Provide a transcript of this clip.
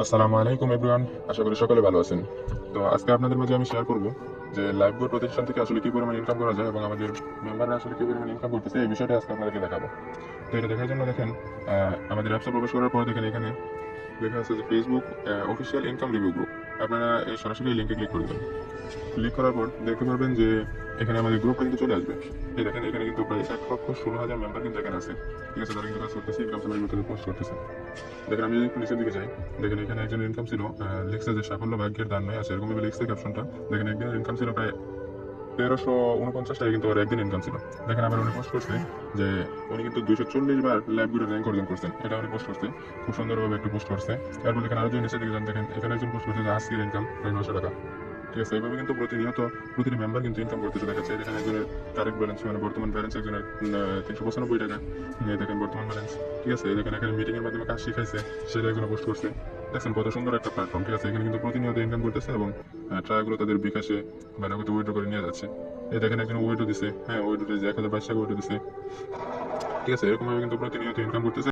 আসসালামু আলাইকুম এভরিওয়ান, আশা করি সকলে ভালো আছেন। তো আজকে আপনাদের মাঝে আমি শেয়ার করব যে লাইফবোট প্রতিষ্ঠান থেকে আসলে কি পরিমাণ ইনকাম করা যায় এবং আমাদের মেম্বাররা আসলে কি পরিমাণ ইনকাম করতেছে এই বিষয়টা আজকে আপনাদেরকে দেখাবো। তো এটা দেখার জন্য দেখেন, আমাদের অ্যাপসে প্রবেশ করার পর দেখেন এখানে লেখা আছে যে Facebook official income review group. আপনারা সরাসরি এই লিঙ্কে ক্লিক করে দেবেন। ক্লিক করার পর দেখতে পারবেন যে এখানে আমাদের গ্রুপটা কিন্তু চলে আসবে। এই দেখেন এখানে কিন্তু প্রায় 1,16,000 মেম্বার কিন্তু এখানে আছে। ঠিক আছে, তারা কিন্তু কাজ করতেছে, ইনকাম স্যালারি মধ্যে পোস্ট করতেছে। দেখেন আমি যদি একটু নিচের দিকে যাই, দেখেন এখানে একজন ইনকাম ছিল, লিখছে যে সাফল্য ভাগ্যের দান নয় আছে, এরকম ভাবে লিখছে ক্যাপশনটা। দেখেন একদিনের ইনকাম ছিল প্রায় 1349 টাকা, কিন্তু ওর একদিন ইনকাম ছিল। দেখেন আবার উনি পোস্ট করছে যে উনি কিন্তু 240 বার লাইভ ভিডিও র্যাঙ্ক অর্জন করছেন, এটা উনি পোস্ট করছে, খুব সুন্দরভাবে একটু পোস্ট করছে। তারপর দেখেন আরো যদি নিচের দিকে যান, দেখেন এখানে একজন পোস্ট করছে যে আজকের ইনকাম প্রায় 900 টাকা। ঠিক আছে, এইভাবে কিন্তু প্রতিনিয়ত প্রতিটি মেম্বার কিন্তু ইনকাম করতেছে। দেখাচ্ছে এখানে একজনের কারেক্ট ব্যালেন্স মানে বর্তমান ব্যালেন্স একজনের 395 টাকা। এই দেখেন বর্তমান ব্যালেন্স। ঠিক আছে, দেখেন এখানে মিটিং এর মাধ্যমে কাজ শিখাইছে, সেটা একজনে পোস্ট করছে। দেখছেন কত সুন্দর একটা প্ল্যাটফর্ম। ঠিক আছে, এখানে কিন্তু প্রতিনিয়ত ইনকাম করতেছে এবং টাকাগুলো তাদের বিকাশে বা নগদে উইথড্র করে নিয়ে যাচ্ছে। এই দেখেন একজন উইথড্র দিছে, হ্যাঁ উইথড্র দিয়েছে 1022 টাকা উইথড্র দিছে। ঠিক আছে, এরকম ভাবে কিন্তু প্রতিনিয়ত ইনকাম করতেছে।